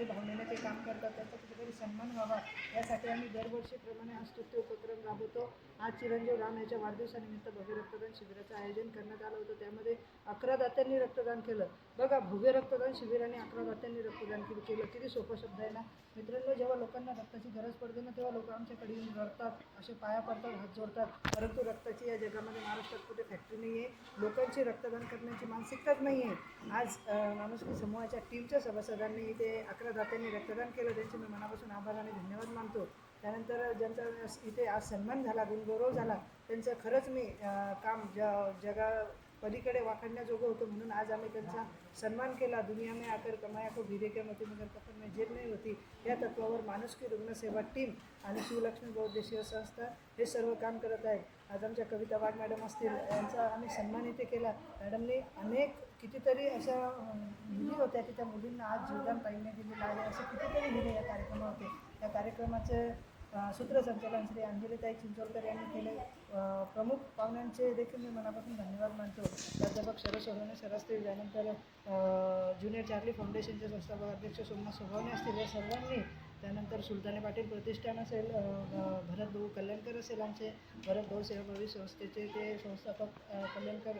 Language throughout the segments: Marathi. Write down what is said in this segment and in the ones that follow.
निस्वार्थी भावनेने ते काम करतात, त्यांचा कुठेतरी सन्मान व्हावा यासाठी आम्ही दरवर्षीप्रमाणे हा स्तुत्य उपक्रम राबवतो. आज चिरंजीव राम याच्या वाढदिवसानिमित्त भव्य रक्तदान शिबिराचं आयोजन करण्यात आलं होतं. त्यामध्ये 11 दात्यांनी रक्तदान केलं. बघा, भव्य रक्तदान शिबिर आणि 11 दात्यांनी रक्तदान केलं. किती सोपा शब्द आहे ना मित्रांनो. जेव्हा लोकांना रक्ताची गरज पडते ना, तेव्हा लोक आमच्याकडे येऊन रडतात, असे पाया पडतात, हात जोडतात. परंतु रक्ताची या जगामध्ये महाराष्ट्रात कुठे फॅक्टरी नाही आहे. लोकांची रक्तदान करण्याची मानसिकताच नाही आहे. आज माणुसकी समूहाच्या टीमच्या सभासदांनी इथे 11 दात्यांनी रक्तदान केलं. त्यांचे मी मनापासून आभार आणि धन्यवाद मानतो. त्यानंतर ज्यांचा इथे आज सन्मान झाला, गुणगौरव झाला, त्यांचं खरंच मी काम जगा पलीकडे वाखाणण्याजोगं होतं. म्हणून आज आम्ही त्यांचा सन्मान केला. दुनिया में आकर कमाया को भिरे के मोती मगर कफन में जेब नहीं होती या तत्वावर माणुसकी रुग्णसेवा टीम आणि शिवलक्ष्मी बहुउद्देशीय संस्था हे सर्व काम करत आहेत. आज आमच्या कविता वाघ मॅडम असतील, यांचा आम्ही सन्मान इथे केला. मॅडमने अनेक कितीतरी अशा मुली होत्या की त्या मुलींना आज जीवदान ताईंनी दिलेलं आहे. असे कितीतरी मुली या कार्यक्रमात होते. या कार्यक्रमाचं सूत्रसंचालन श्री अंजलीताई चिंचोलकर यांनी केले. प्रमुख पाहुण्यांचे देखील मी मनापासून धन्यवाद मानतो. प्राध्यापक शरद सोनवणे सर असतील, त्यानंतर ज्युनियर चार्ली फाउंडेशनचे संस्थापक अध्यक्ष सोमनाथ सोभावणे असतील, या सर्वांनी. त्यानंतर सुलताने पाटील प्रतिष्ठान असेल, भरत भाऊ कल्याणकर असेल, आमचे भरत भाऊ सेवाभावी संस्थेचे ते संस्थापक कल्याणकर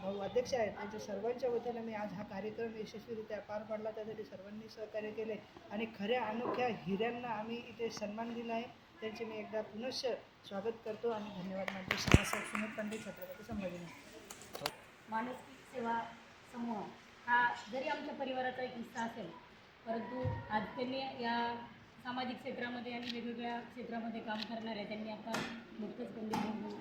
भाऊ अध्यक्ष आहेत. त्यांच्या सर्वांच्या वतीने मी आज हा कार्यक्रम यशस्वीरित्या पार पाडला. त्यासाठी सर्वांनी सहकार्य केले आणि खऱ्या अनोख्या हिऱ्यांना आम्ही इथे सन्मान दिला आहे. त्यांचे मी एकदा पुनश्च स्वागत करतो आणि धन्यवाद मानतो. सभासद सुमित पंडित, छत्रपती संभाजीनगर. माणुसकी सेवा समूह हा जरी आमच्या परिवाराचा एक हिस्सा असेल, परंतु आज त्यांनी या सामाजिक क्षेत्रामध्ये आणि वेगवेगळ्या क्षेत्रामध्ये काम करणाऱ्या त्यांनी आता नुकतंच पंडित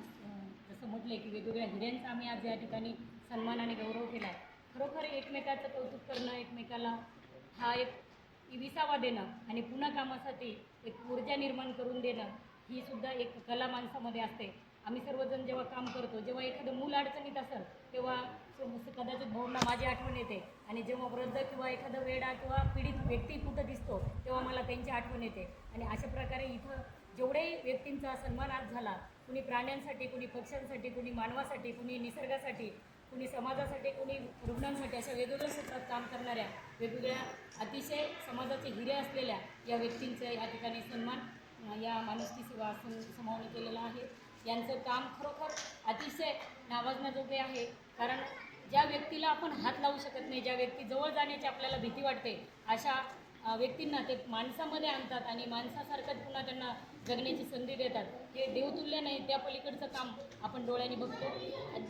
जसं म्हटलं की वेगवेगळ्या हिऱ्यांचा आम्ही आज या ठिकाणी सन्मान आणि गौरव केला आहे. खरोखर एकमेकाचं कौतुक करणं, एकमेकाला हा एक विसावा देणं आणि पुन्हा कामासाठी एक ऊर्जा निर्माण करून देणं ही सुद्धा एक कला माणसामध्ये असते. आम्ही सर्वजण जेव्हा काम करतो, जेव्हा एखादं मूल अडचणीत असेल तेव्हा कदाचित भाऊंना माझी आठवण येते आणि जेव्हा वृद्ध किंवा एखादा वेडा किंवा पीडित व्यक्ती कुठं दिसतो तेव्हा मला त्यांची आठवण येते. आणि अशा प्रकारे इथं जेवढे व्यक्तींचा सन्मान आज झाला, कुणी प्राण्यांसाठी, कुणी पक्ष्यांसाठी, कुणी मानवासाठी, कुणी निसर्गासाठी, कुणी समाजासाठी, कुणी रुग्णांसाठी, अशा वेगवेगळ्या क्षेत्रात काम करणाऱ्या वेगवेगळ्या अतिशय समाजाचे हिरे असलेल्या या व्यक्तींचं या ठिकाणी सन्मान या माणुसकी सेवा समूहाने केलेला आहे. यांचं काम खरोखर अतिशय नावाजण्याजोगे आहे. कारण ज्या व्यक्तीला आपण हात लावू शकत नाही, ज्या व्यक्ती जवळ जाण्याची आपल्याला भीती वाटते, अशा व्यक्तींना ते माणसामध्ये आणतात आणि माणसासारखंच पुन्हा त्यांना जगण्याची संधी देतात. हे देवतुल्य नाही, त्या पलीकडचं काम आपण डोळ्यांनी बघतो.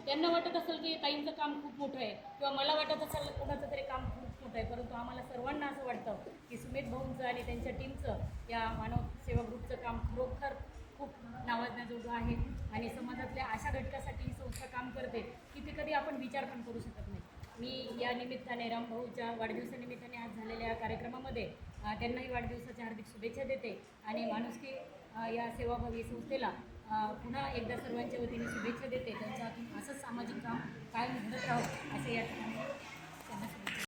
त्यांना वाटत असेल की ताईंचं काम खूप मोठं आहे किंवा मला वाटत असेल कोणाचं तरी काम खूप मोठं आहे, परंतु आम्हाला सर्वांना असं वाटतं की सुमित भाऊंचं आणि त्यांच्या टीमचं या मानव सेवा ग्रुपचं काम खरोखर खूप नावाजण्याजोगं आहे आणि समाजातल्या अशा घटकासाठी ही संस्था काम करते की ते कधी आपण विचार पण करू शकत नाही. मी या निमित्ताने रामभाऊच्या वाढदिवसानिमित्ताने आज झालेल्या कार्यक्रमामध्ये त्यांनाही वाढदिवसाच्या हार्दिक शुभेच्छा देते आणि माणुसकी या सेवाभावी संस्थेला पुन्हा एकदा सर्वांच्या वतीने शुभेच्छा देते. त्यांच्या हातून असंच सामाजिक काम कायम घडत राहो असे या ठिकाणी त्यांना शुभेच्छा.